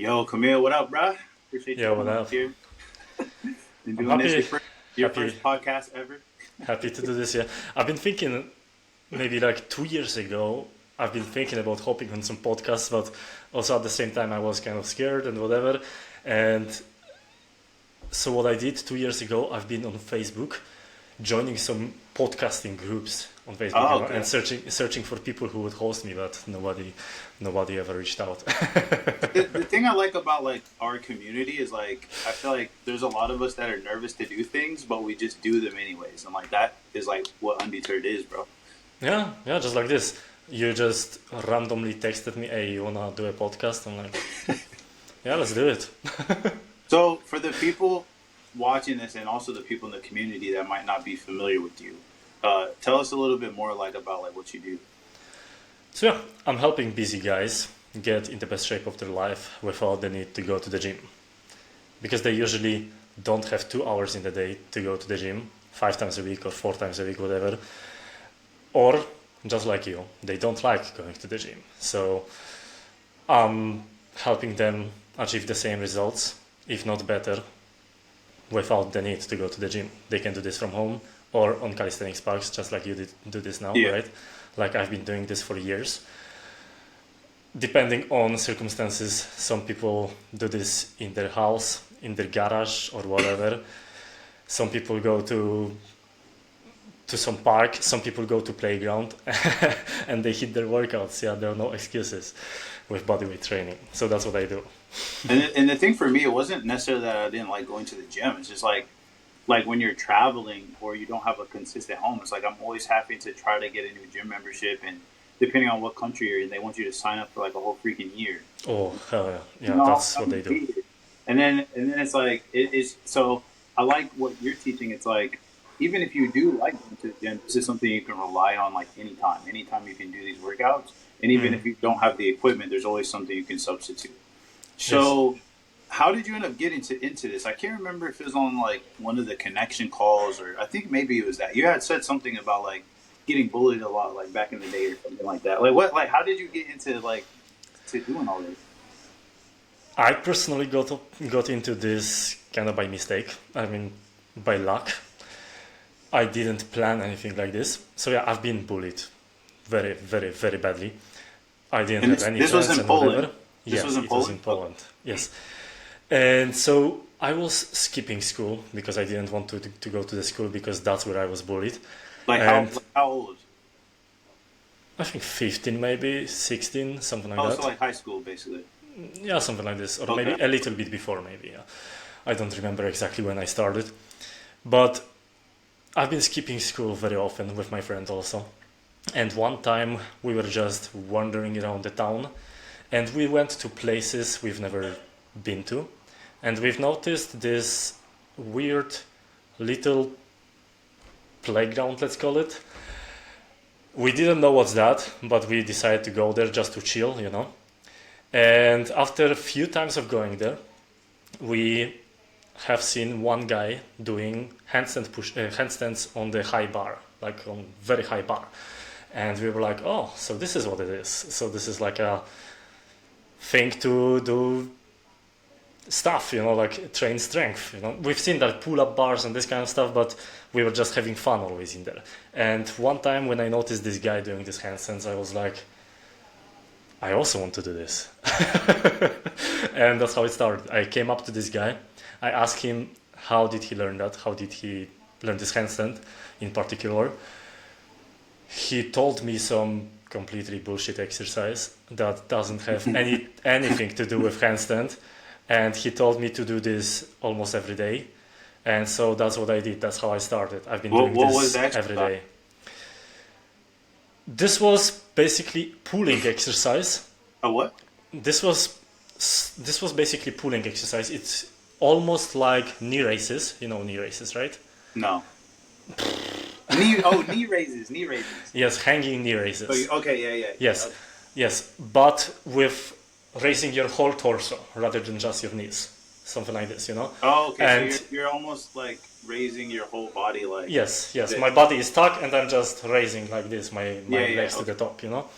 Yo, Kamil, what up, bruh? Appreciate you Yeah, what coming up up? here and I'm doing this. happy, Your happy, first podcast ever. happy to do this. Yeah, I've been thinking maybe like 2 years ago. I've been thinking about hopping on some podcasts, but also at the same time I was kind of scared and whatever. And so what I did 2 years ago, I've been on Facebook, joining some podcasting groups on Facebook, Oh, and okay. searching for people who would host me, but nobody ever reached out. The thing I like about like our community is like I feel like there's a lot of us that are nervous to do things, but we just do them anyways, and like that is like what Undeterred is, bro. Yeah, just like this. You just randomly texted me, "Hey, you wanna do a podcast?" I'm like, "Yeah, let's do it." So for the people watching this, and also the people in the community that might not be familiar with you, tell us a little bit more like about like what you do. So yeah, I'm helping busy guys get in the best shape of their life without the need to go to the gym, because they usually don't have 2 hours in the day to go to the gym 5 times a week or 4 times a week, whatever. Or just like you, they don't like going to the gym. So I'm helping them achieve the same results, if not better, without the need to go to the gym. They can do this from home or on calisthenics parks, just like you do this now, Yeah. right? Like I've been doing this for years. Depending on circumstances, some people do this in their house, in their garage, or whatever. Some people go to some park, some people go to playground, and they hit their workouts. Yeah, there are no excuses with bodyweight training. So that's what I do. And the thing for me, it wasn't necessarily that I didn't like going to the gym. It's just like when you're traveling or you don't have a consistent home, it's like I'm always having to try to get a new gym membership, and depending on what country you're in, they want you to sign up for like a whole freaking year. Oh, hell yeah. You Yeah, know, that's what they do. and then it's like it is. So I like what you're teaching. It's like even if you do like going to the gym, this is something you can rely on like anytime. Anytime you can do these workouts, and even Mm, if you don't have the equipment, there's always something you can substitute. yes. So, how did you end up getting into this? I can't remember if it was on like one of the connection calls, or I think maybe it was that you had said something about like getting bullied a lot, like back in the day or something like that. Like what? Like how did you get into like to doing all this? I personally got into this kind of by mistake. I mean, by luck. I didn't plan anything like this. So yeah, I've been bullied very, very, very badly. I didn't And have this any this was friends in and Poland. whatever. This was Yes, in it was Poland. in Okay. Poland. Yes. And so I was skipping school because I didn't want to go to the school because that's where I was bullied. And Like how old? I think 15, maybe 16, something like Oh, so that. like high school basically. Yeah, something like this. Or maybe Okay. a little bit before, maybe. Yeah. I don't remember exactly when I started. But I've been skipping school very often with my friend also. And one time we were just wandering around the town and we went to places we've never been to. And we've noticed this weird little playground, let's call it. We didn't know what's that, but we decided to go there just to chill. And after a few times of going there, we have seen one guy doing handstands on the high bar, like on very high bar. And we were like, oh, so this is what it is. So this is like a thing to do stuff, like train strength. We've seen that pull-up bars and this kind of stuff, but we were just having fun always in there. And one time when I noticed this guy doing this handstands, I was like, I also want to do this. And that's how it started. I came up to this guy. I asked him, how did he learn that? How did he learn this handstand in particular? He told me some completely bullshit exercise that doesn't have anything to do with handstand. And he told me to do this almost every day. And so that's what I did. That's how I started. I've been doing What was this the every exercise? day. This was basically pulling exercise. A what? This was this was basically pulling exercise. It's almost like knee raises. You know knee raises, right? No. Knee raises, knee raises. Yes, hanging knee Oh, raises. okay, yeah, yeah. Yes, yes, but with raising your whole torso rather than just your knees, something like this. Oh, okay. So And you're almost like raising your whole body, like yes, this. my body is stuck and I'm just raising like this, my Yeah, yeah. legs to the Okay. top.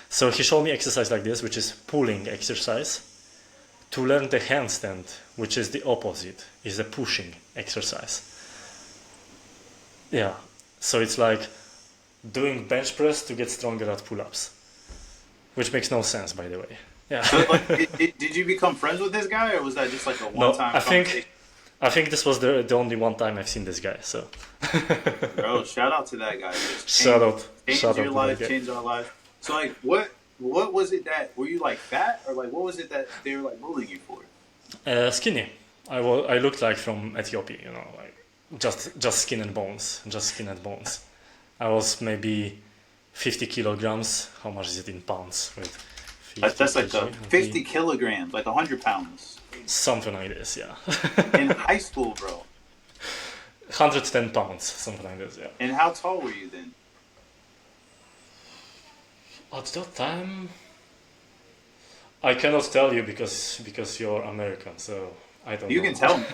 So he showed me exercise like this, which is pulling exercise to learn the handstand, which is the opposite, is a pushing exercise. Yeah, so it's like doing bench press to get stronger at pull-ups, which makes no sense, by the way. Yeah. So, like, did you become friends with this guy, or was that just like a No, one-time I conversation? think this was the only one time I've seen this guy. So Bro, shout out to that guy. Just shout out, changed shout out your to that life, guy. changed our life. So, like, what was it that were you like fat, or like what was it that they were like bullying you for? Skinny. I looked like from Ethiopia, you know, like just skin and bones, just skin and bones. I was maybe 50 kilograms. How much is it in pounds? Wait, 50 That's like kg, 50 kilograms, like 100 pounds something like this, yeah. in high school, bro. 110 pounds, something like this, yeah. And how tall were you then? At that time, I cannot tell you because you're American, so I don't You know. can tell me.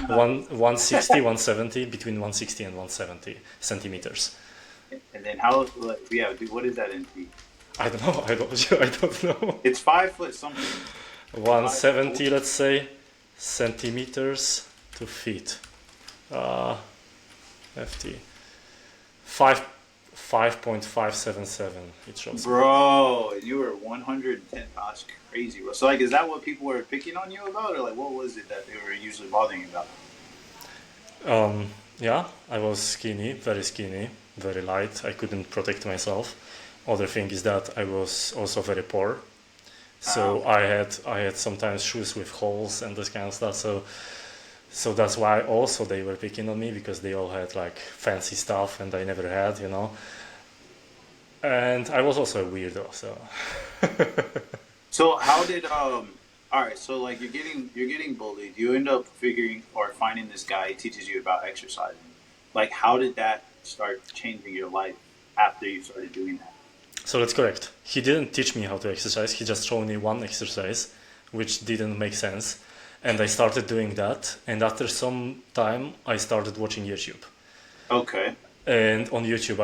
160, 170, between 160 and 170 centimeters. And then how? Like, yeah, dude, what is that in feet? I don't know. I don't know. It's 5 foot something. 170, let's say, centimeters to feet. FT. 5.577. It shows. Bro, you were 110 pounds. Crazy, bro. So, like, is that what people were picking on you about, or like, what was it that they were usually bothering you about? Yeah, I was skinny, very light. I couldn't protect myself. Other thing is that I was also very poor. So I had sometimes shoes with holes and this kind of stuff. So that's why also they were picking on me, because they all had like fancy stuff and I never had, you know. And I was also a weirdo, so. So how did all right, so like you're getting bullied. You end up figuring or finding this guy who teaches you about exercising. Like how did that start changing your life after you started doing that? So that's correct. He didn't teach me how to exercise. He just showed me one exercise, which didn't make sense. And I started doing that. And after some time, I started watching YouTube. Okay. And on YouTube,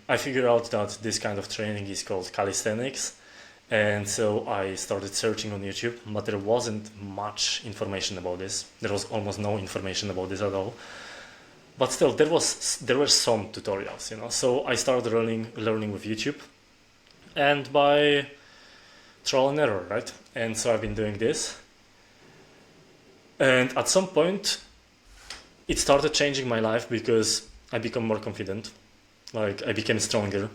I figured out that this kind of training is called calisthenics. And so I started searching on YouTube, but there wasn't much information about this. There was almost no information about this at all. But still, there were some tutorials, you know. So I started learning with YouTube, and by trial and error, right? And so I've been doing this. And at some point, it started changing my life because I became more confident. Like I became stronger.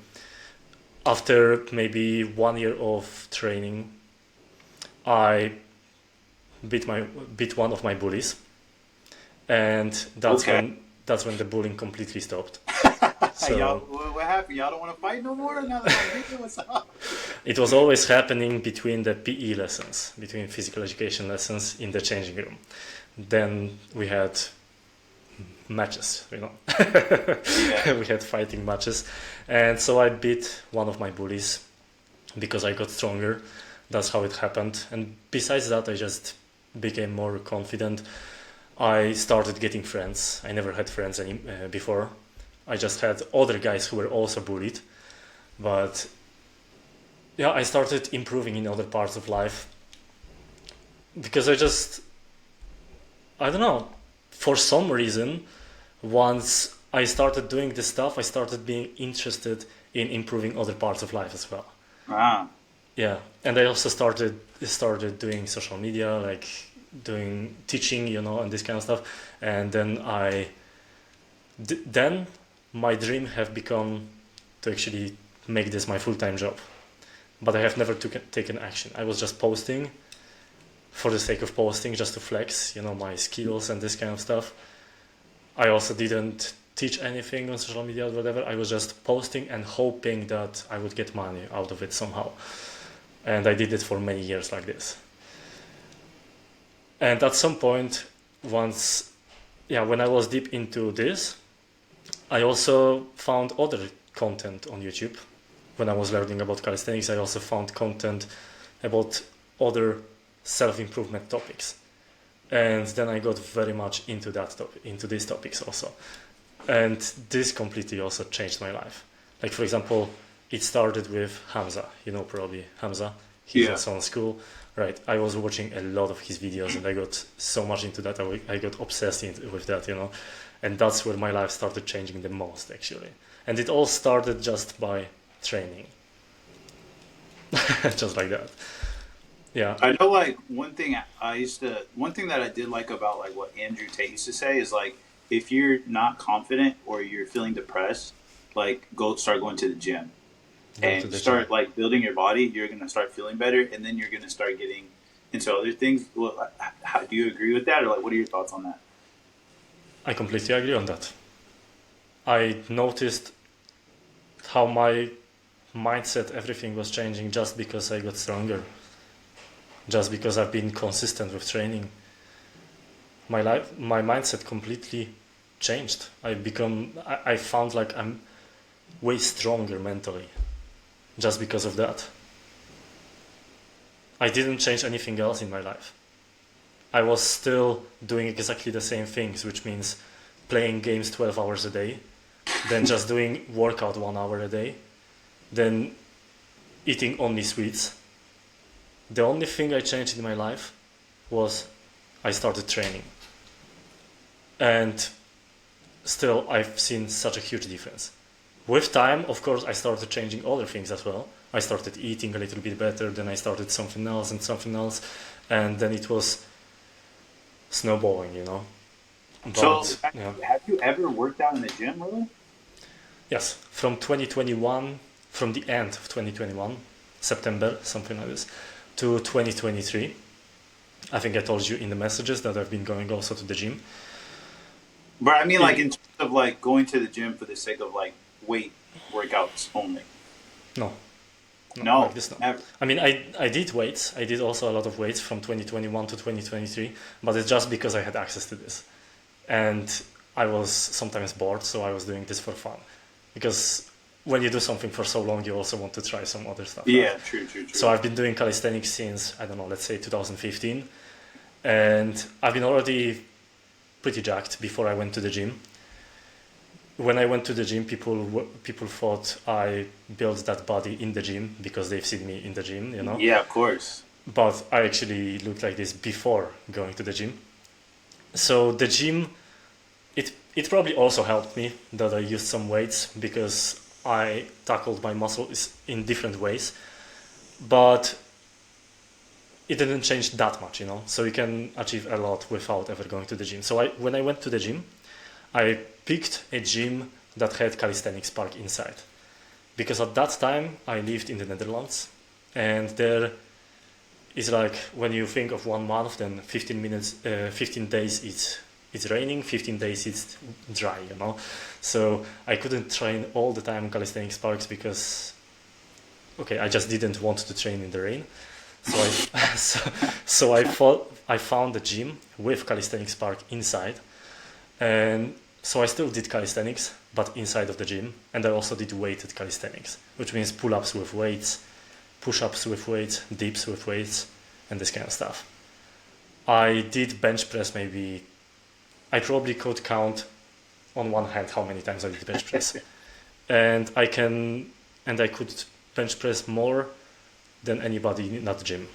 After maybe 1 year of training, I beat one of my bullies, and that's when the bullying completely stopped. So y'all, what happened? Y'all don't want to fight no more now that I'm beating what's up? it was always happening between the PE lessons, between physical education lessons in the changing room. Then we had matches, you know. Yeah. We had fighting matches, and so I beat one of my bullies because I got stronger. That's how it happened. And besides that, I just became more confident. I started getting friends. I never had friends before. I just had other guys who were also bullied. But yeah, I started improving in other parts of life because I don't know, for some reason, once I started doing this stuff, I started being interested in improving other parts of life as well. Ah. Yeah, and I also started doing social media, like doing teaching, you know, and this kind of stuff. And then then my dream have become to actually make this my full-time job. But I have never taken action. I was just posting for the sake of posting, just to flex, you know, my skills and this kind of stuff. I also didn't teach anything on social media or whatever. I was just posting and hoping that I would get money out of it somehow. And I did it for many years like this. And at some point, when I was deep into this, I also found other content on YouTube. When I was learning about calisthenics, I also found content about other self-improvement topics. And then I got very much into into these topics also. And this completely also changed my life. Like, for example, it started with Hamza. You know probably Hamza. He's Yeah. also on school, right? I was watching a lot of his videos, and I got so much into that. I got obsessed with that, and that's where my life started changing the most, actually. And it all started just by training, just like that. Yeah, I know, like one thing that I did like about like what Andrew Tate used to say is like if you're not confident or you're feeling depressed, like go start going to the gym go to and the gym. start like building your body. You're gonna start feeling better, and then you're gonna start getting into other things. Well, do you agree with that, or like what are your thoughts on that? I completely agree on that. I noticed how my mindset, everything was changing just because I got stronger, just because I've been consistent with training. My mindset completely changed. I found like I'm way stronger mentally just because of that. I didn't change anything else in my life. I was still doing exactly the same things, which means playing games 12 hours a day, then just doing workout 1 hour a day, then eating only sweets. The only thing I changed in my life was I started training. And still, I've seen such a huge difference. With time, of course, I started changing other things as well. I started eating a little bit better, then I started something else, and then it was snowballing. So, But yeah, have you ever worked out in the gym, really? yes, from 2021, from the end of 2021, September, something like this, to 2023. I think I told you in the messages that I've been going also to the gym. But I mean, like In, in terms of like going to the gym for the sake of like weight workouts only. no, no, like No, this, no. never. I mean, I did weights. I did also a lot of weights from 2021 to 2023, but it's just because I had access to this. And I was sometimes bored, so I was doing this for fun. Because when you do something for so long, you also want to try some other stuff, right? Yeah, true, true, So true. I've been doing calisthenics since, I don't know, let's say 2015. And I've been already pretty jacked before I went to the gym. When I went to the gym, people thought I built that body in the gym because they've seen me in the gym. Yeah, of course. But I actually looked like this before going to the gym. So the gym, it probably also helped me that I used some weights because I tackled my muscles in different ways. But it didn't change that much. So you can achieve a lot without ever going to the gym. So when I went to the gym, I picked a gym that had calisthenics park inside. Because at that time I lived in the Netherlands, and there is like when you think of 1 month, then 15 days it's raining, 15 days it's dry. So I couldn't train all the time in calisthenics parks because I just didn't want to train in the rain. So I found a gym with calisthenics park inside, and so I still did calisthenics, but inside of the gym, and I also did weighted calisthenics, which means pull-ups with weights, push-ups with weights, dips with weights, and this kind of stuff. I did bench press maybe. I probably could count on one hand how many times I did bench press, and I could bench press more than anybody in that gym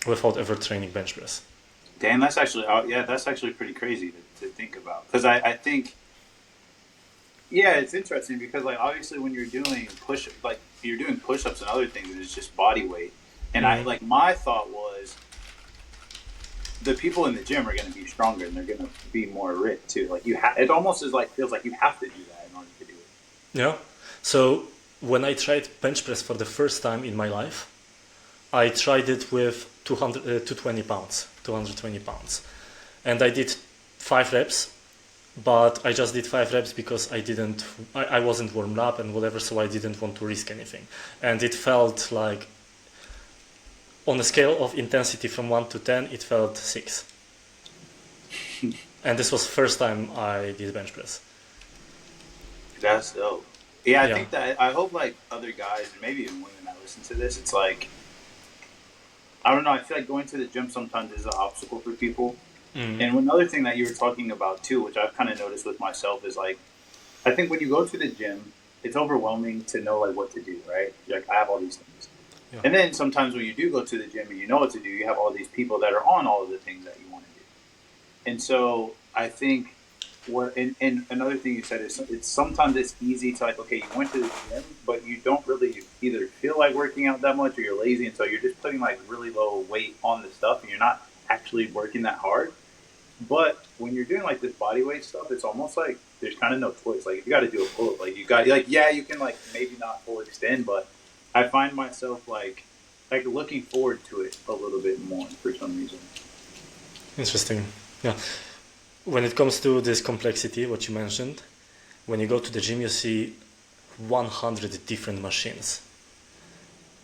without ever training bench press. Damn, that's actually yeah, that's actually pretty crazy to think about. Because I think yeah, it's interesting because like obviously when you're doing push ups and other things, and it's just body weight. And I Mm. like my thought was the people in the gym are going to be stronger and they're going to be more ripped too. Like it almost is like feels like you have to do that in order to do it. Yeah. So when I tried bench press for the first time in my life, I tried it with 220 pounds, 220 pounds. And I did 5 reps, but I just did 5 reps because I wasn't warmed up and whatever, so I didn't want to risk anything. And it felt like, on a scale of intensity from 1 to 10, it felt 6. And this was first time I did bench press. That's dope. Yeah, I Yeah. think that I hope like other guys and maybe even women that listen to this, it's like I don't know. I feel like going to the gym sometimes is an obstacle for people. Mm. And another thing that you were talking about too, which I've kind of noticed with myself, is like I think when you go to the gym, it's overwhelming to know like what to do. Right? You're like I have all these things, Yeah. And then sometimes when you do go to the gym and you know what to do, you have all these people that are on all of the things that you want to do. And so I think and another thing you said is it's sometimes it's easy to like, okay, you went to the gym, but you don't really either feel like working out that much or you're lazy. And so you're just putting like really low weight on the stuff and you're not actually working that hard. But when you're doing like this body weight stuff, it's almost like there's kind of no choice. Like if you got to do a pull up, like you got like yeah, you can like maybe not full extend, but I find myself like looking forward to it a little bit more for some reason. Interesting. Yeah. When it comes to this complexity, what you mentioned, when you go to the gym, you see 100 different machines.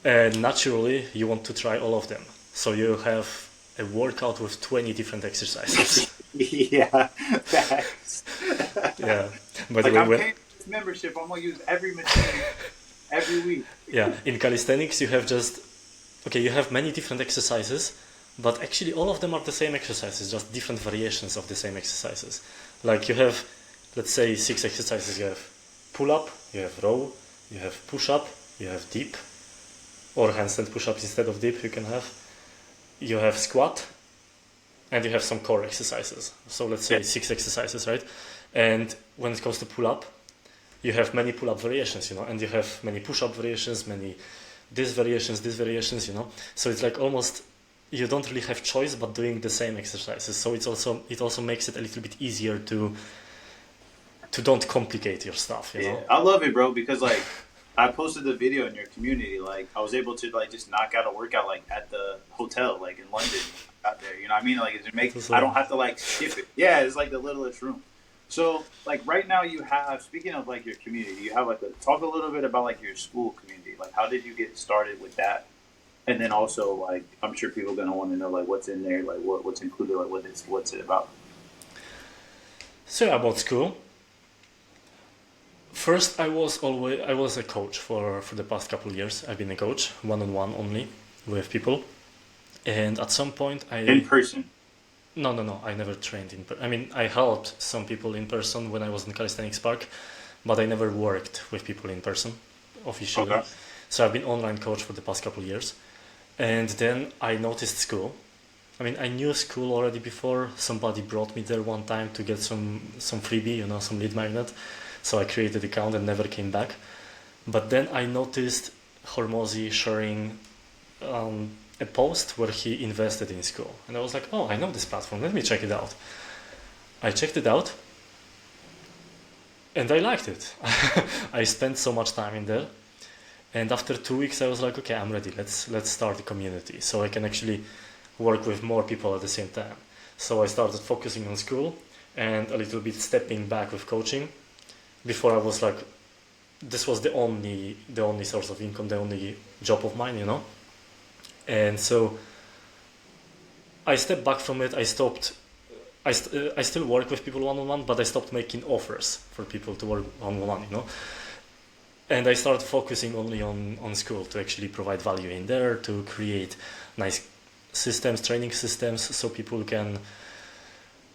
And naturally, you want to try all of them. So you have a workout with 20 different exercises. Yeah, facts. Yeah. By the Like way, I'm paying this membership, I'm gonna use every machine every week. yeah, in calisthenics, you have just, okay, you have many different exercises, but actually all of them are the same exercises, just different variations of the same exercises. Like you have, let's say, 6 exercises. You have pull up, you have row, you have push up, you have dip, or handstand push ups instead of dip, you can have. You have squat, and you have some core exercises. So let's say 6 exercises, right? And when it comes to pull up, you have many pull up variations, and you have many push up variations, many these variations, So it's like almost you don't really have choice but doing the same exercises. So it also makes it a little bit easier to don't complicate your stuff, Yeah, I love it, bro, because like I posted the video in your community. Like I was able to like just knock out a workout like at the hotel, like in London, out there. You know what I mean? Like it makes I don't have to like skip it. Yeah, it's like the littlest room. So like right now you have speaking of like your community, you have like talk a little bit about like your school community. Like how did you get started with that? And then also like I'm sure people are gonna want to know like what's in there, like what's included, like what's it about. So about school. First, I was a coach for the past couple of years. I've been a coach, one-on-one only, with people. And at some point, In person. no, I never trained I mean, I helped some people in person when I was in Calisthenics Park, but I never worked with people in person officially. Okay. So I've been online coach for the past couple of years. And then I noticed school. I mean, I knew school already before. Somebody brought me there one time to get some freebie, some lead magnet. So I created an account and never came back. But then I noticed Hormozy sharing a post where he invested in school. And I was like, oh, I know this platform. Let me check it out. I checked it out and I liked it. I spent so much time in there. And after 2 weeks, I was like, okay, I'm ready. Let's start a community so I can actually work with more people at the same time. So I started focusing on school and a little bit stepping back with coaching. Before I was like, this was the only source of income, the only job of mine, And so I stepped back from it. I stopped. I still work with people one-on-one, but I stopped making offers for people to work one-on-one, And I started focusing only on school to actually provide value in there, to create nice systems, training systems, so people can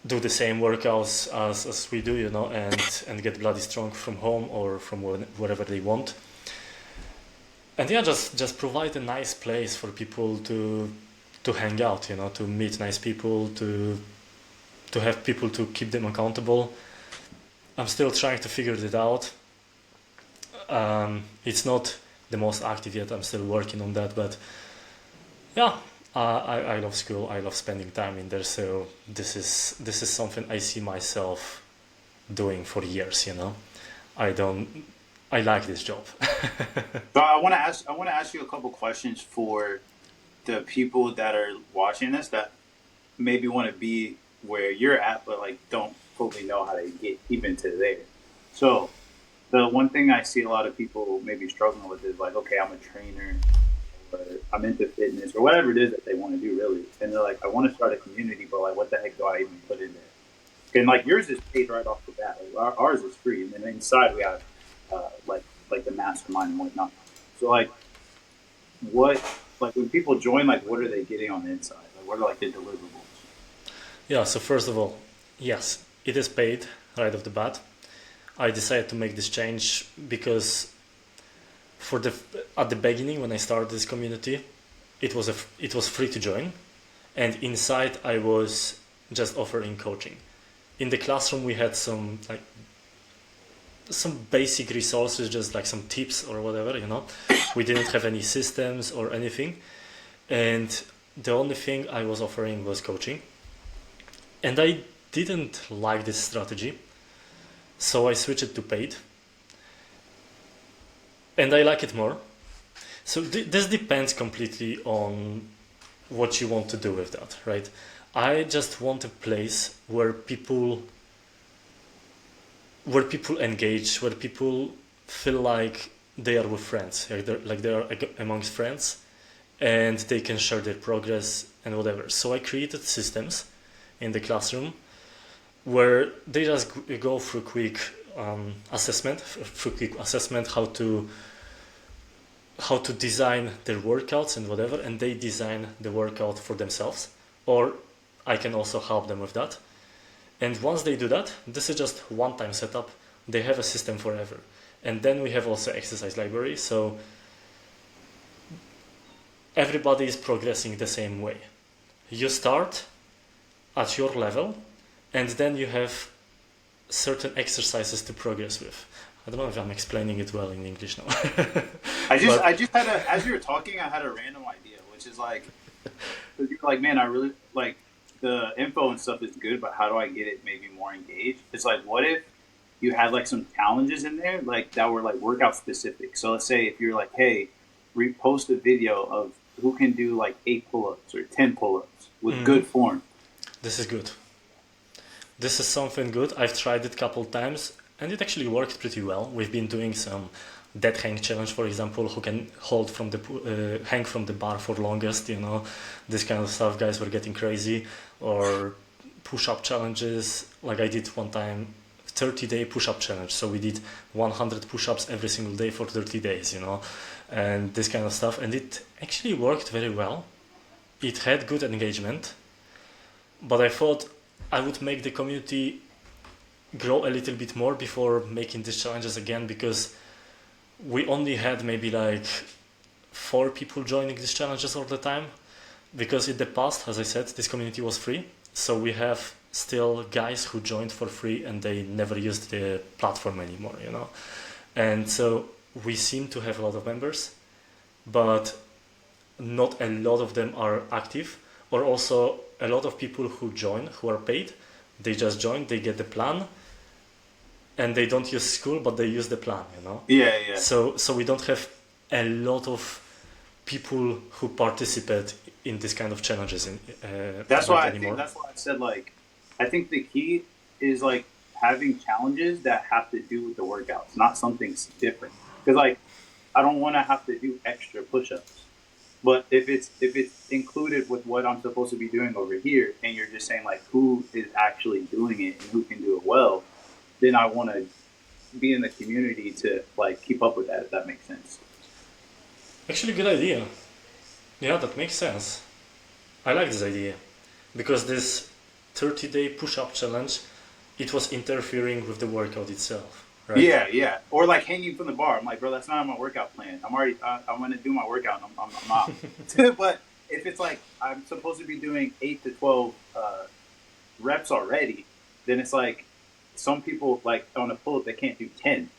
do the same workouts as we do, and get bloody strong from home or from wherever they want. And yeah, just provide a nice place for people to hang out, to meet nice people, to have people to keep them accountable. I'm still trying to figure it out. It's not the most active yet. I'm still working on that, but yeah. I love school. I love spending time in there. So this is something I see myself doing for years. I like this job. So I want to ask you a couple questions for the people that are watching this that maybe want to be where you're at, but like don't fully know how to get even to there. So the one thing I see a lot of people maybe struggling with is like, okay, I'm a trainer, or I'm into fitness, or whatever it is that they want to do, really. And they're like, I want to start a community, but like, what the heck do I even put in there? And like, yours is paid right off the bat. Like, ours is free, and then inside we have like the mastermind and whatnot. So like, what like when people join, like, what are they getting on the inside? Like, what are like the deliverables? Yeah. So first of all, yes, it is paid right off the bat. I decided to make this change because for the at the beginning when I started this community, it was free to join, and inside I was just offering coaching. In the classroom we had some basic resources, just like some tips or whatever, you know. We didn't have any systems or anything, and the only thing I was offering was coaching. And I didn't like this strategy, so I switched it to paid, and I like it more. So this depends completely on what you want to do with that, right? I just want a place where people engage, where people feel like they are with friends, like they are amongst friends, and they can share their progress and whatever. So I created systems in the classroom where they just go through quick assessment, how to design their workouts and whatever, and they design the workout for themselves, or I can also help them with that. And once they do that, this is just one-time setup. They have a system forever. And then we have also exercise library, so everybody is progressing the same way. You start at your level, and then you have certain exercises to progress with. I don't know if I'm explaining it well in English now. I just had as you were talking, I had a random idea, which is like, you're like, man, I really like the info and stuff is good, but how do I get it maybe more engaged? It's like, what if you had like some challenges in there, like that were like workout specific? So let's say if you're like, hey, repost a video of who can do like 8 pull-ups or 10 pull-ups with good form. This is good. This is something good. I've tried it a couple times, and it actually worked pretty well. We've been doing some dead hang challenge, for example, who can hold from the hang from the bar for longest, you know, this kind of stuff. Guys were getting crazy. Or push-up challenges, like I did one time, 30-day push-up challenge. So we did 100 push-ups every single day for 30 days, you know, and this kind of stuff. And it actually worked very well. It had good engagement, but I thought I would make the community grow a little bit more before making these challenges again, because we only had maybe like 4 people joining these challenges all the time, because in the past, as I said, this community was free, so we have still guys who joined for free and they never used the platform anymore, you know. And so we seem to have a lot of members, but not a lot of them are active, or also a lot of people who join who are paid, they just join, they get the plan, and they don't use school, but they use the plan, you know. Yeah. So we don't have a lot of people who participate in this kind of challenges That's why anymore. that's why I said, like, I think the key is like having challenges that have to do with the workouts, not something different. Because like I don't want to have to do extra push-ups, but if it's included with what I'm supposed to be doing over here, and you're just saying like who is actually doing it and who can do it well, then I want to be in the community to like keep up with that, if that makes sense. Actually, good idea. Yeah, that makes sense. I like this idea, because this 30-day push-up challenge, it was interfering with the workout itself, right? Yeah. Or like hanging from the bar. I'm like, bro, that's not on my workout plan. I'm already, I'm going to do my workout and I'm out. But if it's like, I'm supposed to be doing 8 to 12 reps already, then it's like, some people like on a pull-up, they can't do 10.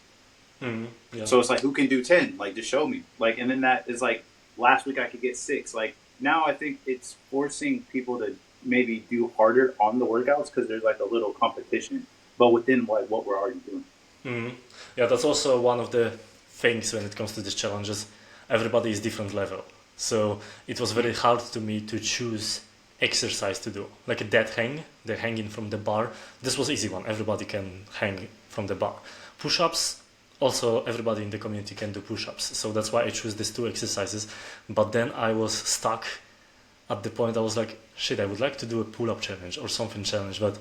Yeah. So it's like, who can do 10? Like, just show me. Like, and then that is like, last week I could get 6. Like, now I think it's forcing people to maybe do harder on the workouts because there's like a little competition, but within like what we're already doing. Yeah, that's also one of the things when it comes to these challenges. Everybody is different level, so it was very hard to me to choose exercise to do, like a dead hang, the hanging from the bar. This was easy one. Everybody can hang from the bar. Push-ups, also everybody in the community can do push-ups, so that's why I choose these 2 exercises. But then I was stuck at the point I was like, shit, I would like to do a pull-up challenge or something challenge, but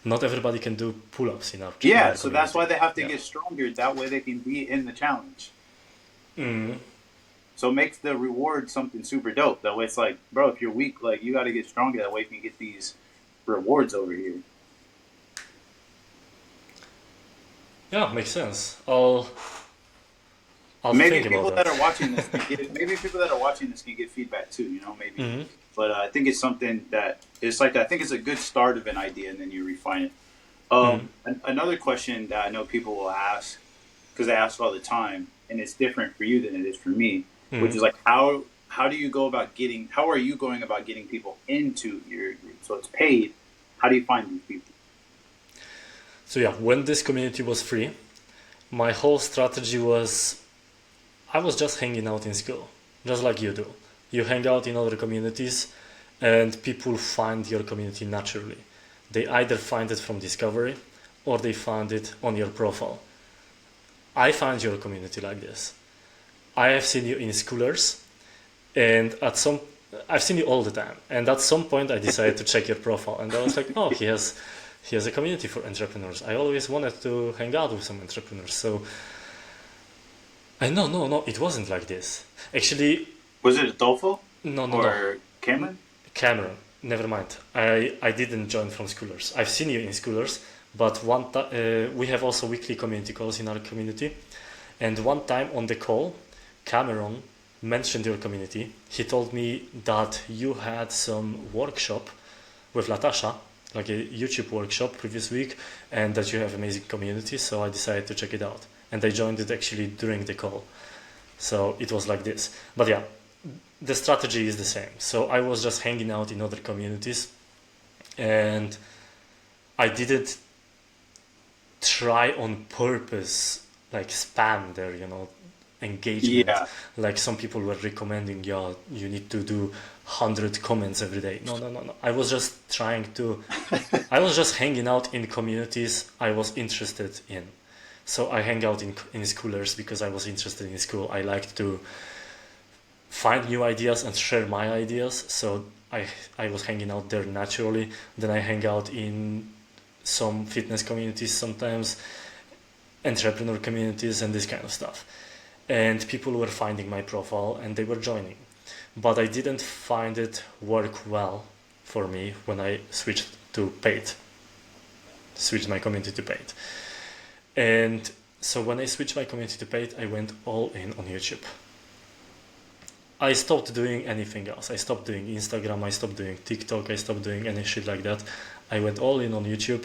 not everybody can do pull-ups in our Yeah, so that's why they have to get stronger. That way they can be in the challenge. So it makes the reward something super dope. That way it's like, bro, if you're weak, like you got to get stronger. That way you can get these rewards over here. Yeah, makes sense. I'll I'll Maybe think about people that that. are watching this can get, maybe people that are watching this can get feedback too. You know, maybe. Hmm. But I think it's something that it's like I think it's a good start of an idea, and then you refine it. Hmm. Another question that I know people will ask because I ask all the time, and it's different for you than it is for me, Hmm. which is like how do you go about getting how are you going about getting people into your group? So it's paid. How do you find these people? So yeah, when this community was free, my whole strategy was I was just hanging out in school, just like you do. You hang out in other communities, and people find your community naturally. They either find it from discovery or they find it on your profile. I found your community like this. I have seen you in schoolers, and I've seen you all the time. And at some point, I decided to check your profile, and I was like, oh, he has a community for entrepreneurs. I always wanted to hang out with some entrepreneurs. So I no, it wasn't like this. Actually, Was it Adolfo no. or Cameron? Cameron, never mind. I didn't join from schoolers. I've seen you in schoolers, but we have also weekly community calls in our community. And one time on the call, Cameron mentioned your community. He told me that you had some workshop with Latasha, like a YouTube workshop previous week, and that you have amazing community. So I decided to check it out, and I joined it actually during the call. So it was like this. But yeah, the strategy is the same. So I was just hanging out in other communities, and I didn't try on purpose like spam their engagement. Yeah. Like some people were recommending, yeah, you need to do 100 comments every day. No. I was just I was just hanging out in communities I was interested in. So I hang out in schoolers because I was interested in school. I liked to find new ideas and share my ideas. So I was hanging out there naturally. Then I hang out in some fitness communities sometimes, entrepreneur communities, and this kind of stuff. And people were finding my profile and they were joining. But I didn't find it work well for me when I switched my community to paid. And so when I switched my community to paid, I went all in on YouTube. I stopped doing anything else. I stopped doing Instagram, I stopped doing TikTok, I stopped doing any shit like that. I went all in on YouTube,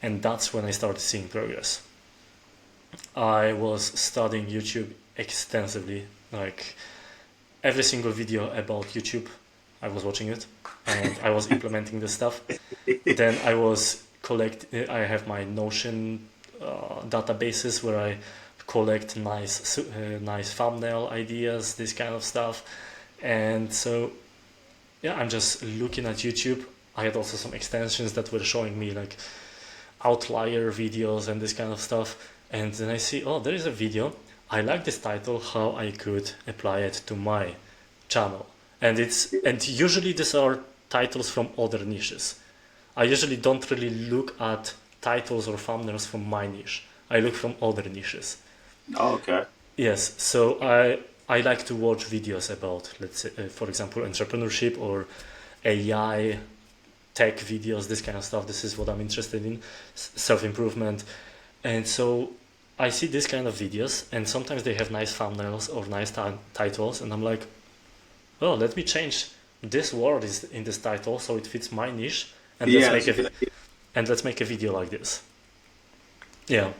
and that's when I started seeing progress. I was studying YouTube extensively, like every single video about YouTube, I was watching it, and I was implementing the stuff. Then I have my Notion databases where I collect nice thumbnail ideas, this kind of stuff. And so yeah, I'm just looking at YouTube. I had also some extensions that were showing me like outlier videos and this kind of stuff. And then I see, oh, there is a video. I like this title, how I could apply it to my channel. And usually these are titles from other niches. I usually don't really look at titles or thumbnails from my niche. I look from other niches. Oh, okay. Yes, so I like to watch videos about, let's say, for example, entrepreneurship or AI, tech videos, this kind of stuff. This is what I'm interested in, self improvement. And so I see this kind of videos, and sometimes they have nice thumbnails or nice titles, and I'm like, oh, let me change this word is in this title so it fits my niche, and Yeah, that's a good idea. let's make a video like this. Yeah.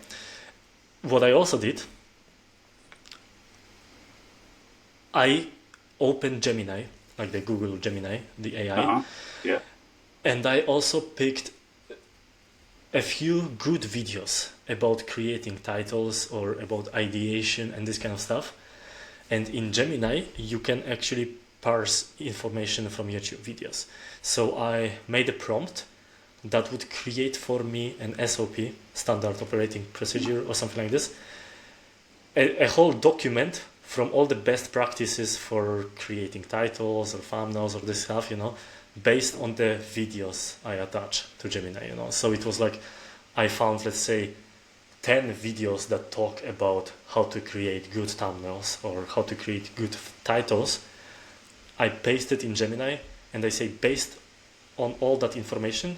What I also did, I opened Gemini, like the Google Gemini, the AI, Uh-huh. Yeah. and I also picked a few good videos about creating titles or about ideation and this kind of stuff. And in Gemini, you can actually parse information from YouTube videos. So I made a prompt that would create for me an SOP, standard operating procedure, or something like this, a whole document from all the best practices for creating titles or thumbnails or this stuff, based on the videos I attach to Gemini, So it was like I found, let's say, 10 videos that talk about how to create good thumbnails or how to create good titles. I paste it in Gemini and I say, based on all that information,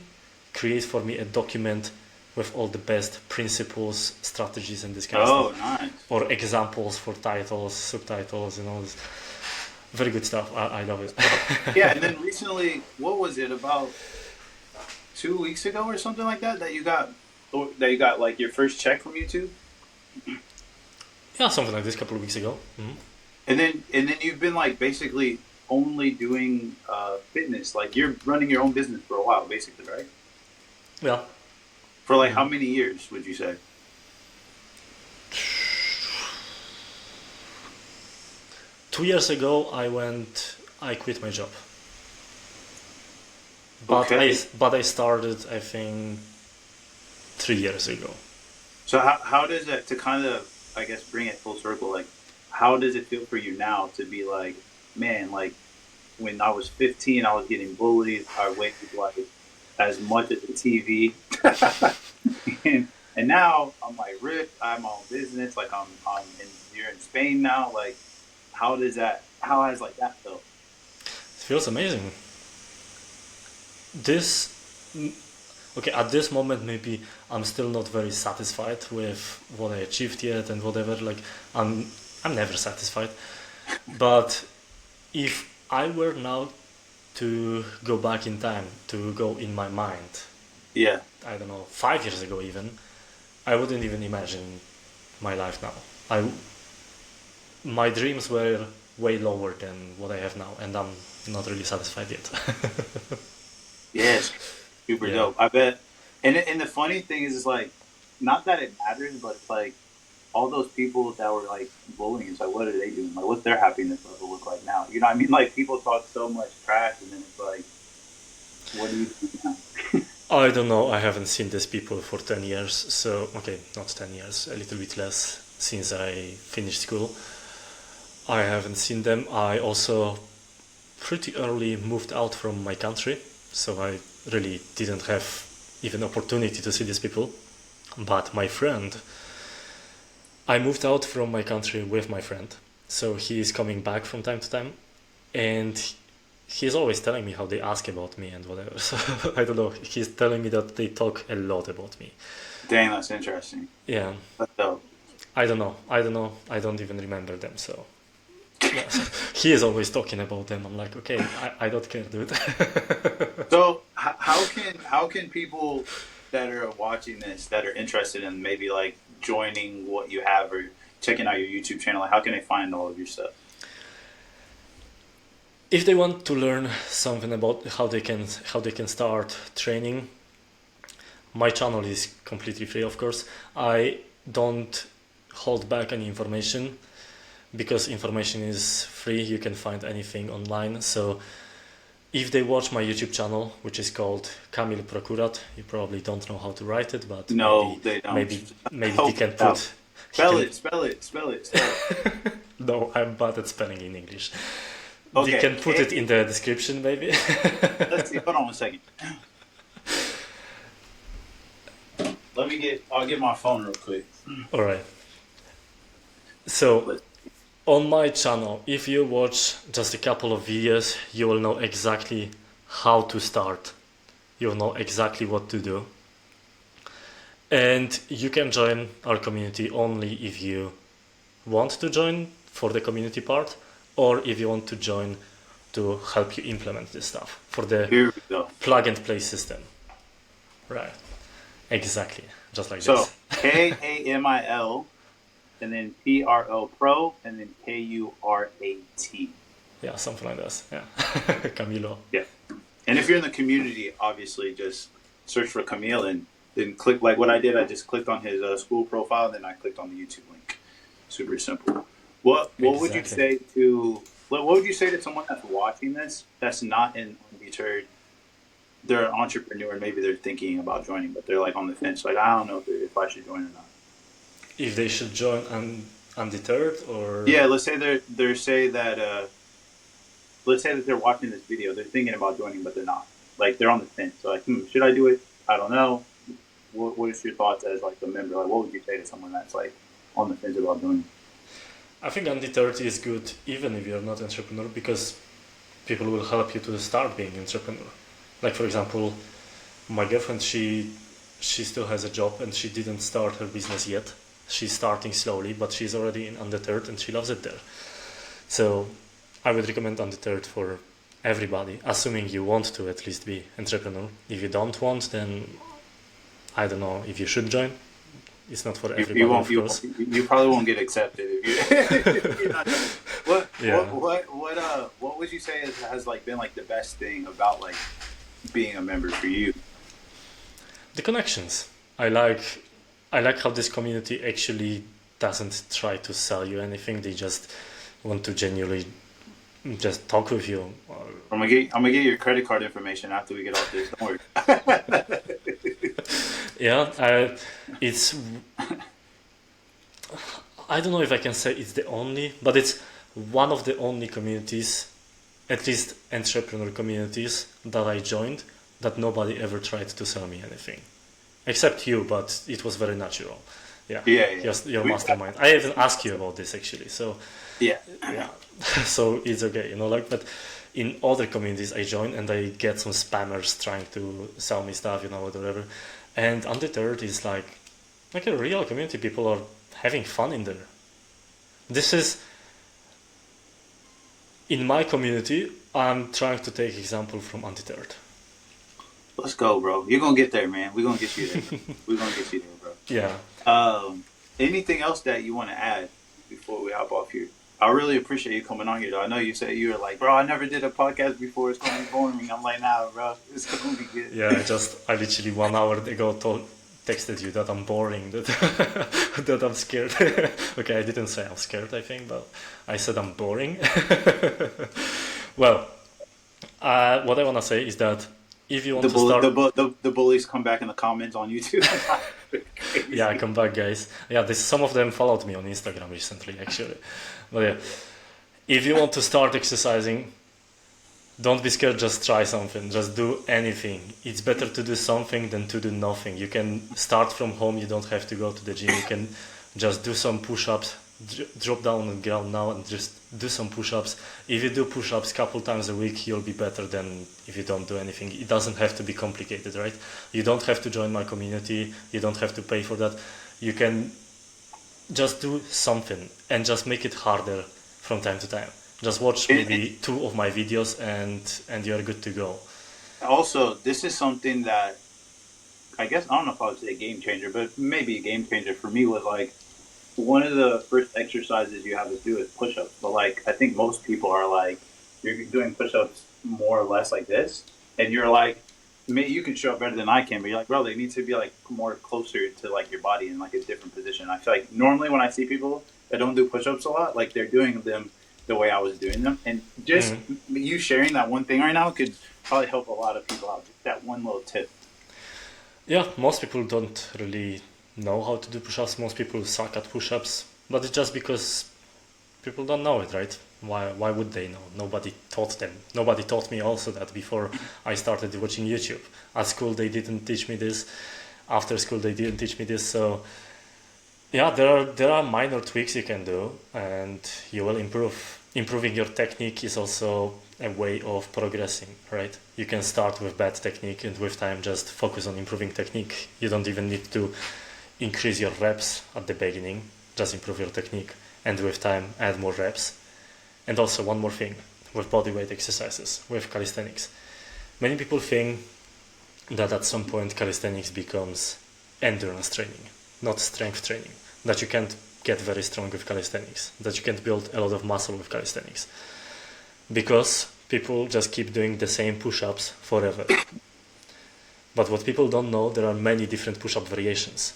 create for me a document with all the best principles, strategies, and this kind of Oh, stuff, nice. or examples for titles, subtitles, and all this. Very good stuff. I love it. Yeah, and then recently, what was it about 2 weeks ago or something like that that you got like your first check from YouTube, Yeah, something like this a couple of weeks ago. and then you've been like basically only doing fitness, like you're running your own business for a while, basically, right? Yeah. For like how many years would you say? 2 years ago, I quit my job. But Okay. I started, I think, 3 years ago. So how does that, to kind of, I guess, bring it full circle, like how does it feel for you now to be like, man, like when I was 15, I was getting bullied. I weighed like as much as the TV, and now I'm like ripped. I have my own business. Like I'm in here in Spain now. Like how does that? How has like that felt? It feels amazing. This, okay, at this moment, maybe I'm still not very satisfied with what I achieved yet and whatever. Like, I'm never satisfied. But if I were now to go back in time, to go in my mind, Yeah. I don't know, 5 years ago even, I wouldn't even imagine my life now. My dreams were way lower than what I have now, and I'm not really satisfied yet. Yes. Super Yeah. dope. I bet. And the funny thing is like, not that it matters, but it's like all those people that were like bullying. It's like, what are they doing? Like, what's their happiness level look like now? You know what I mean? Like, people talk so much trash, and then it's like, what do you do now? I don't know. I haven't seen these people for 10 years. So, okay, not 10 years, a little bit less since I finished school. I haven't seen them. I also pretty early moved out from my country. So I really didn't have even opportunity to see these people. But my friend, I moved out from my country with my friend. So he is coming back from time to time. And he's always telling me how they ask about me and whatever. So I don't know. He's telling me that they talk a lot about me. Dang, that's interesting. Yeah, That's dope. I don't know. I don't know. I don't even remember them. So yeah, he is always talking about them. I'm like, okay, I don't care, dude. So, how can people that are watching this that are interested in maybe like joining what you have or checking out your YouTube channel, like, how can they find all of your stuff? If they want to learn something about how they can start training, my channel is completely free, of course. I don't hold back any information because information is free. You can find anything online. So if they watch my YouTube channel, which is called Kamil Prokurat, you probably don't know how to write it, but No, they don't. maybe he Help can out. put. Spell it. Spell it. Spell it. Spell it. No, I'm bad at spelling in English. You Okay. can put it in the description, maybe. Let's see. Hold on one second. I'll get my phone real quick. All right. So on my channel, if you watch just a couple of videos, you will know exactly how to start. You'll know exactly what to do. And you can join our community only if you want to join for the community part, or if you want to join to help you implement this stuff for the Here we go. plug and play system. Right. Exactly. Just like So this. Kamil, and then Pro, and then Kurat. Yeah, something like this. Yeah. Camilo. Yeah. And if you're in the community, obviously just search for Kamil and then click like what I did. I just clicked on his school profile, and then I clicked on the YouTube link. Super simple. What would you say Exactly. to what would you say to someone that's watching this that's not in Undeterred? They're an entrepreneur and maybe they're thinking about joining, but they're like on the fence. Like, I don't know if I should join or not. If they should join Undeterred or. Yeah, let's say that they're watching this video. They're thinking about joining, but they're not. Like they're on the fence. So like, should I do it? I don't know. What is your thoughts as like a member? Like, what would you say to someone that's like on the fence about joining? I think Undeterred is good even if you're not an entrepreneur because people will help you to start being an entrepreneur. Like for example, my girlfriend, she she still has a job and she didn't start her business yet. She's starting slowly, but she's already in Undeterred and she loves it there. So I would recommend Undeterred for everybody, assuming you want to at least be entrepreneur. If you don't want, then I don't know if you should join. It's not for everybody, you won't. of course. You probably won't get accepted if you. If you're not, what would you say has like been like the best thing about like being a member for you? The connections. I like how this community actually doesn't try to sell you anything. They just want to genuinely just talk with you. I'm gonna get your credit card information after we get off this. Don't worry. Yeah, it's. I don't know if I can say it's the only, but it's one of the only communities, at least entrepreneur communities, that I joined that nobody ever tried to sell me anything, except you. But it was very natural. Yeah, Yeah. your mastermind. I even asked you about this actually. So Yeah. yeah, so it's okay, like. But in other communities, I join and I get some spammers trying to sell me stuff, whatever. And Undeterred is like a real community. People are having fun in there. This is in my community. I'm trying to take example from Undeterred. Let's go, bro. You're gonna get there, man. We're gonna get you there. We're gonna get you there, bro. Yeah. Anything else that you want to add before we hop off here? I really appreciate you coming on here, though. I know you said you were like, bro, I never did a podcast before. It's going to be boring. I'm like, nah, bro. It's going to be good. Yeah, I literally 1 hour ago texted you that I'm boring, that that I'm scared. Okay, I didn't say I'm scared, I think, but I said I'm boring. Well, what I want to say is that if you want to start... The bullies come back in the comments on YouTube. Yeah, come back, guys. Yeah, some of them followed me on Instagram recently, actually. But yeah, if you want to start exercising, don't be scared, just try something, just do anything. It's better to do something than to do nothing. You can start from home, you don't have to go to the gym, you can just do some push-ups, drop down on the ground now and just do some push-ups. If you do push-ups a couple times a week, you'll be better than if you don't do anything. It doesn't have to be complicated, right? You don't have to join my community, you don't have to pay for that. You can just do something and just make it harder from time to time. Just watch maybe 2 of my videos and you're good to go. Also, this is something that I guess, I don't know if I would say a game changer, but maybe a game changer for me was like one of the first exercises you have to do is push-ups. But like, I think most people are like, you're doing push-ups more or less like this, and you're like, maybe you can show up better than I can, but you're like, bro, they need to be like more closer to like your body in like a different position. I feel like normally when I see people that don't do push-ups a lot, like they're doing them the way I was doing them, and just you sharing that one thing right now could probably help a lot of people out. That one little tip. Yeah, most people don't really know how to do push-ups. Most people suck at push-ups, but it's just because people don't know it, right? Why would they know? Nobody taught them. Nobody taught me also that before I started watching YouTube. At school they didn't teach me this. After school they didn't teach me this. So yeah, there are minor tweaks you can do and you will improve. Improving your technique is also a way of progressing, right? You can start with bad technique and with time just focus on improving technique. You don't even need to increase your reps at the beginning, just improve your technique, and with time add more reps. And also one more thing with bodyweight exercises, with calisthenics. Many people think that at some point calisthenics becomes endurance training, not strength training, that you can't get very strong with calisthenics, that you can't build a lot of muscle with calisthenics, because people just keep doing the same push-ups forever. But what people don't know, there are many different push-up variations.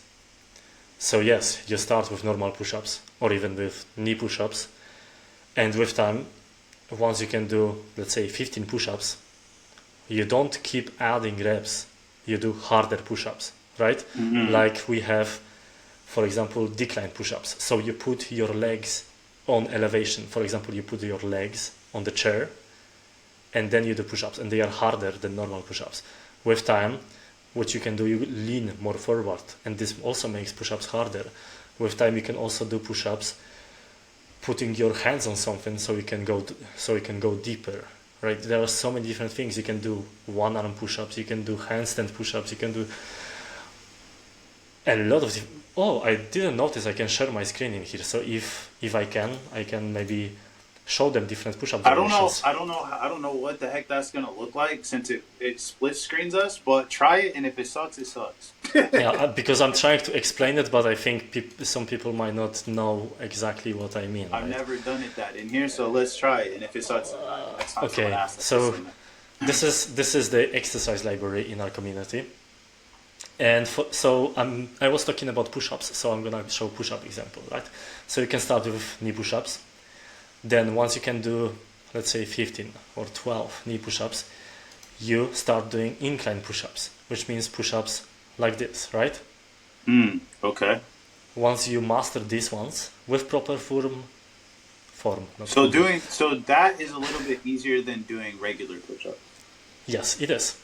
So yes, you start with normal push-ups or even with knee push-ups, and with time, once you can do, let's say, 15 push-ups, you don't keep adding reps, you do harder push-ups, right? Mm-hmm. Like we have, for example, decline push-ups. So you put your legs on elevation. For example, you put your legs on the chair and then you do push-ups, and they are harder than normal push-ups. With time, what you can do, you lean more forward, and this also makes push-ups harder. With time, you can also do push-ups putting your hands on something so you can go deeper, right? There are so many different things. You can do one-arm push-ups, you can do handstand push-ups, you can do A lot of oh, I didn't notice I can share my screen in here. So if I can maybe show them different push-up I don't know. variations. I don't know what the heck that's gonna look like since it split screens us. But try it, and if it sucks, it sucks. Yeah, because I'm trying to explain it, but I think some people might not know exactly what I mean. I've Right? never done it that in here, so let's try it. And if it sucks, next time someone Okay, asks, so this is the exercise library in our community, and so I was talking about push-ups, so I'm gonna show push-up example, right? So you can start with knee push-ups. Then once you can do, let's say 15 or 12 knee push-ups, you start doing incline push-ups, which means push-ups like this, right? Okay. Once you master these ones with proper not So form. that is a little bit easier than doing regular push-ups. Yes, it is.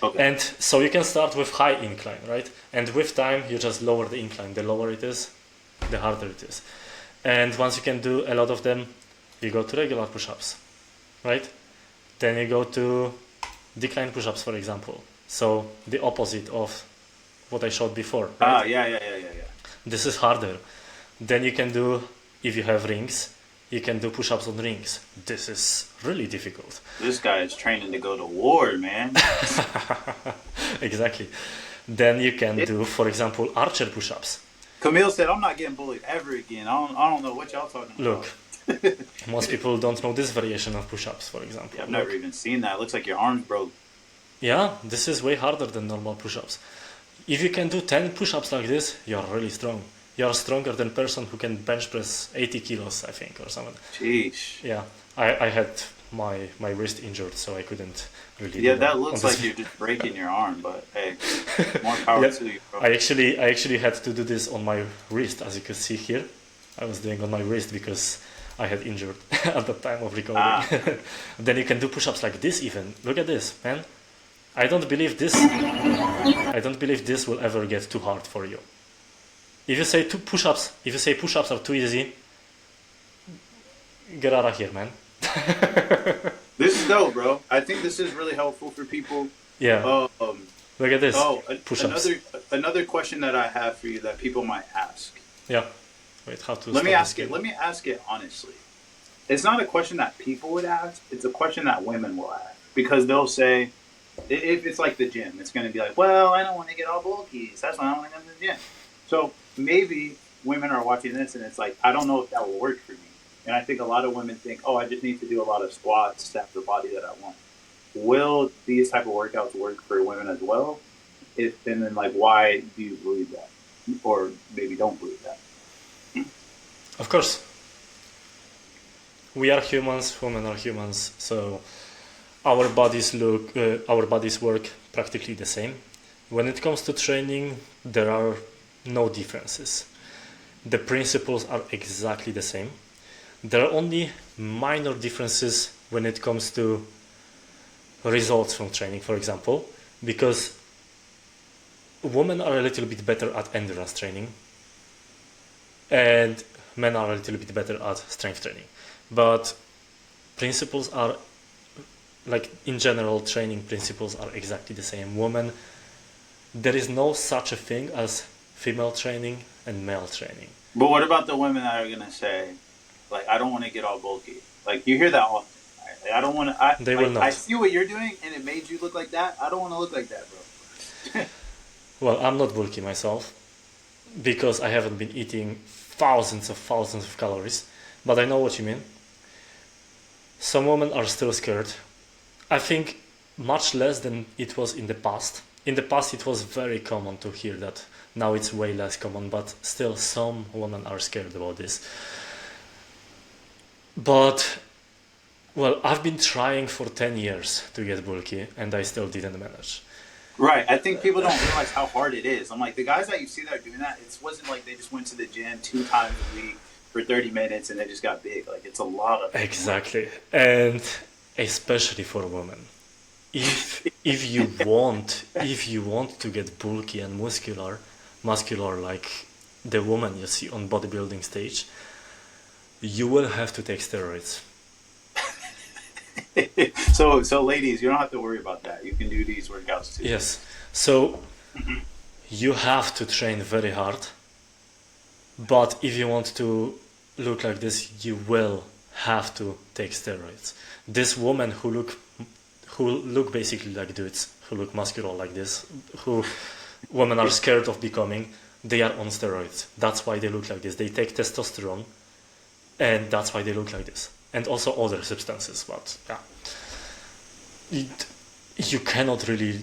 Okay. And so you can start with high incline, right? And with time, you just lower the incline. The lower it is, the harder it is. And once you can do a lot of them, you go to regular push-ups, right? Then you go to decline push-ups, for example. So the opposite of what I showed before, right? Yeah. This is harder. Then you can do, if you have rings, you can do push-ups on rings. This is really difficult. This guy is training to go to war, man. Exactly. Then you can do, for example, archer push-ups. Kamil said, "I'm not getting bullied ever again. I don't know what y'all talking Look, about." most people don't know this variation of push-ups, for example. Yeah, I've never even seen that. It looks like your arms broke. Yeah, this is way harder than normal push-ups. If you can do 10 push-ups like this, you're really strong. You're stronger than person who can bench press 80 kilos, I think, or something. Jeez. Yeah, I had my wrist injured, so I couldn't really. Yeah, do that on looks this like you're just breaking your arm, but hey, more power Yeah, to you, bro. I actually had to do this on my wrist, as you can see here. I was doing on my wrist because I had injured at the time of recording. Ah, Then you can do push-ups like this even. Look at this, man. I don't believe this will ever get too hard for you. If you say push-ups are too easy, get out of here, man. this is dope, bro. I think this is really helpful for people. Yeah, Um, look at this. oh, Push-ups. another question that I have for you that people might ask. Yeah. Wait, how to Let me stop ask this it. game? Let me ask it honestly. It's not a question that people would ask. It's a question that women will ask because they'll say, if it's like the gym, it's going to be like, well, I don't want to get all bulky, so that's why I don't want to go to the gym. So maybe women are watching this and it's like, I don't know if that will work for me. And I think a lot of women think, oh, I just need to do a lot of squats to have the body that I want. Will these type of workouts work for women as well? And then like, why do you believe that? Or maybe don't believe that? Of course. We are humans, women are humans, so our bodies work practically the same. When it comes to training, there are no differences. The principles are exactly the same. There are only minor differences when it comes to results from training, for example, because women are a little bit better at endurance training and men are a little bit better at strength training. But principles are, like in general, training principles are exactly the same. Women, there is no such a thing as female training and male training. But what about the women that are gonna say, like, I don't want to get all bulky? Like, you hear that often. I don't want to. They will not. I see what you're doing, and it made you look like that. I don't want to look like that, bro. Well, I'm not bulky myself because I haven't been eating thousands of calories, but I know what you mean. Some women are still scared. I think much less than it was in the past. In the past, it was very common to hear that. Now it's way less common, but still some women are scared about this. But, well, I've been trying for 10 years to get bulky and I still didn't manage. Right. I think people don't realize how hard it is. I'm like, the guys that you see that are doing that, it wasn't like they just went to the gym 2 times a week for 30 minutes and they just got big. Like, it's a lot of. Exactly. And especially for women. If you want to get bulky and muscular like the woman you see on bodybuilding stage, you will have to take steroids. So ladies, you don't have to worry about that. You can do these workouts too. Yes. So you have to train very hard, but if you want to look like this, you will have to take steroids. This woman who look basically like dudes, who look muscular like this, who women are scared of becoming, they are on steroids. That's why they look like this. They take testosterone, and that's why they look like this. And also other substances, but yeah, you cannot really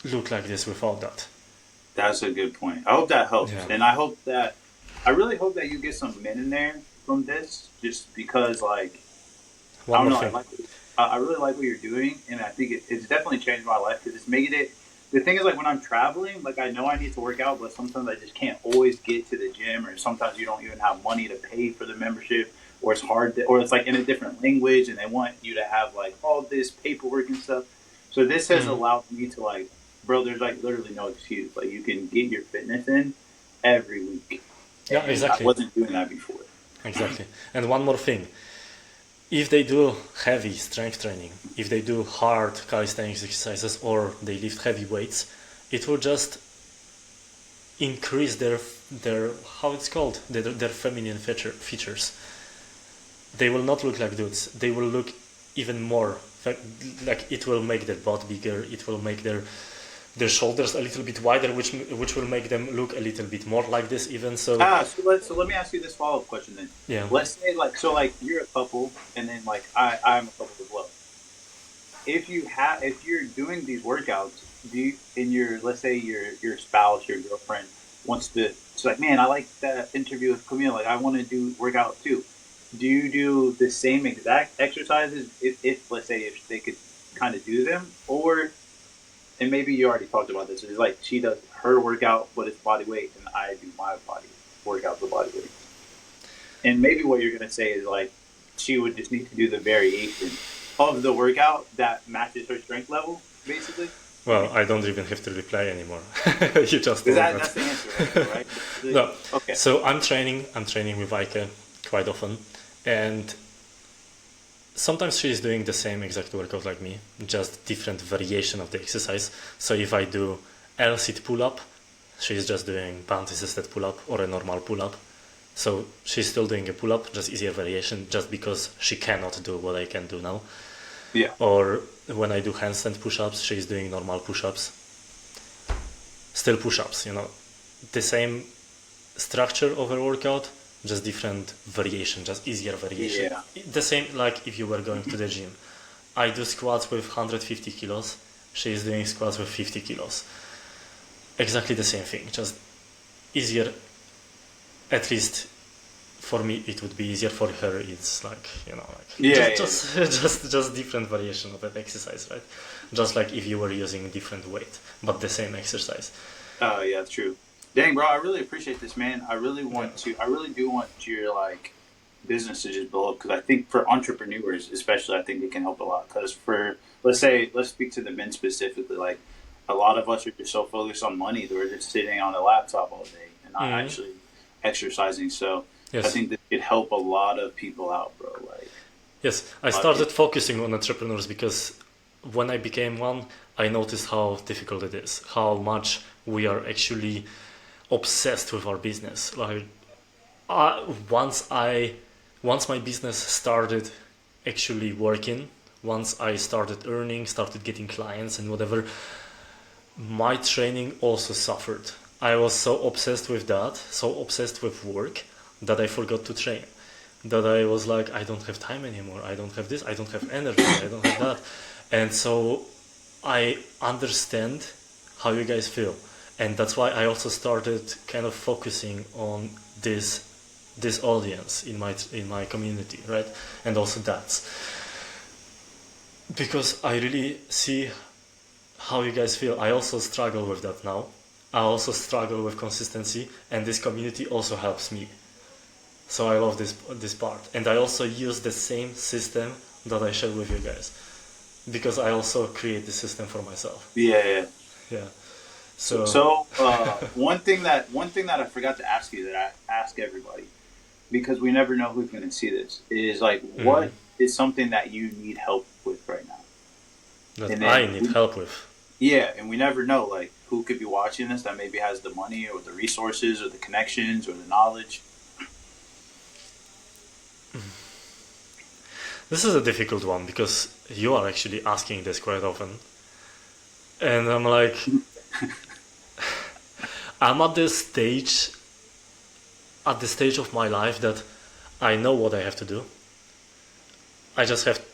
look like this without that. That's a good point. I hope that helps, Yeah. and I really hope that you get some men in there from this, just because, like, I One don't more know, thing. I really like what you're doing, and I think it's definitely changed my life because it's making it. The thing is, like, when I'm traveling, like, I know I need to work out, but sometimes I just can't always get to the gym, or sometimes you don't even have money to pay for the membership, or it's hard, or it's like in a different language, and they want you to have like all this paperwork and stuff. So this has Mm. allowed me to, like, bro, there's like literally no excuse. Like, you can get your fitness in every week, Yeah, and I exactly. wasn't doing that before. Exactly. And one more thing. If they do heavy strength training, if they do hard calisthenics exercises or they lift heavy weights, it will just increase their how it's called their feminine features. They will not look like dudes. They will look even more like it will make their butt bigger. It will make their shoulders a little bit wider, which will make them look a little bit more like this even. So So let me ask you this follow up question then. yeah. Let's say, like, so, like, you're a couple, and then, like, I'm a couple as well. If you're doing these workouts, do you, in your, let's say your spouse, your girlfriend wants to, she's like, man, I like that interview with Camille, like, I want to do workout too. Do you do the same exact exercises if let's say if they could kind of do them, or, and maybe you already talked about this, it's like she does her workout but it's body weight, and I do my body workout for body weight. And maybe what you're gonna say is, like, she would just need to do the variation of the workout that matches her strength level, basically. Well, I don't even have to reply anymore. You just Because told that's the that. answer, right? No. Okay. So I'm training. I'm training with Ike quite often, and sometimes she is doing the same exact workout like me, just different variation of the exercise. So if I do L sit pull up, she's just doing band assisted pull up or a normal pull up. So she's still doing a pull up, just easier variation, just because she cannot do what I can do now. Yeah. Or when I do handstand push ups, she's doing normal push ups. Still push ups, the same structure of a workout, just different variation, just easier variation. Yeah. The same like if you were going to the gym. I do squats with 150 kilos, she is doing squats with 50 kilos. Exactly the same thing, just easier. At least for me it would be easier. For her it's like, Yeah. just different variation of that exercise, right? Just like if you were using different weight but the same exercise. Oh, yeah, true. Dang, bro, I really appreciate this, man. I really Yeah. do want your, like, business to just blow up, because I think for entrepreneurs, especially, I think it can help a lot. Because let's speak to the men specifically. Like, a lot of us are just so focused on money that we're just sitting on a laptop all day and not Mhm. actually exercising. So I Yes. think this could help a lot of people out, bro. Like, Yes, I a lot of started people. focusing on entrepreneurs because when I became one, I noticed how difficult it is, how much we are actually obsessed with our business. Like uh, once I, once my business started actually working, once I started earning, started getting clients and whatever, my training also suffered. I was so obsessed with that, so obsessed with work that I forgot to train. That I was like, I don't have time anymore. I don't have this. I don't have energy. I don't have that. And so I understand how you guys feel, and that's why I also started kind of focusing on this audience in my community, right? And also that's because I really see how you guys feel. I also struggle with that now. I also struggle with consistency, and this community also helps me. So I love this part, and I also use the same system that I share with you guys because I also create the system for myself. Yeah, yeah. Yeah. So, So. so one thing that I forgot to ask you, that I ask everybody, because we never know who's going to see this, is, like, Mhm. what is something that you need help with right now? That And I then need help with. yeah, and we never know. Like, who could be watching this that maybe has the money or the resources or the connections or the knowledge? This is a difficult one because you are actually asking this quite often. And I'm like, I'm at the stage of my life that I know what I have to do. I just have,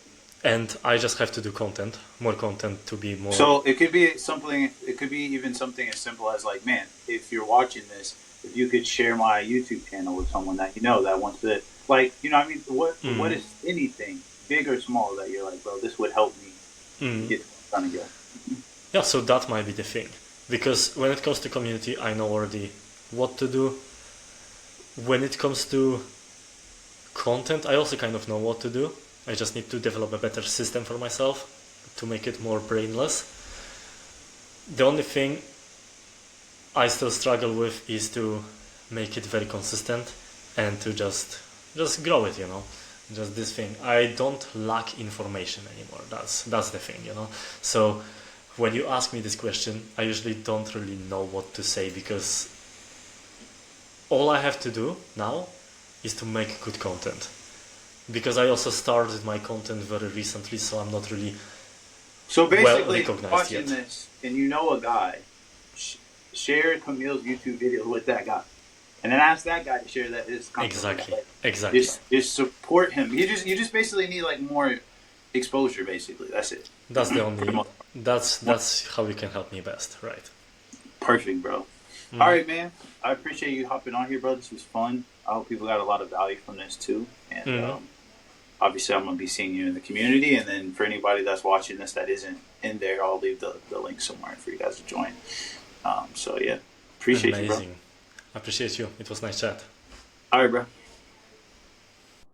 and I just have to do content, more content to be more. So it could be something. It could be even something as simple as like, man, if you're watching this, if you could share my YouTube channel with someone that you know that wants to, like, you know, what I mean, what is anything, big or small, that you're like, bro, this would help me get to where I'm trying to go. Yeah, so that might be the thing. Because when it comes to community, I know already what to do. When it comes to content, I also kind of know what to do. I just need to develop a better system for myself to make it more brainless. The only thing I still struggle with is to make it very consistent and to just grow it, you know. Just this thing. I don't lack information anymore. That's the thing, you know. So when you ask me this question, I usually don't really know what to say because all I have to do now is to make good content. Because I also started my content very recently, so I'm not really So well basically, recognized watching yet. this and you know a guy, share Camille's YouTube video with that guy, and then ask that guy to share that his content. Exactly, Like, exactly. just support him. You just basically need like more exposure. Basically, that's it. That's the For the only. most That's how you can help me best, right? Perfect, bro. All right, man. I appreciate you hopping on here, bro. This was fun. I hope people got a lot of value from this too. And obviously, I'm gonna be seeing you in the community. And then for anybody that's watching this that isn't in there, I'll leave the link somewhere for you guys to join. So yeah, appreciate you, bro. Amazing. I appreciate you. It was nice chat. All right, bro.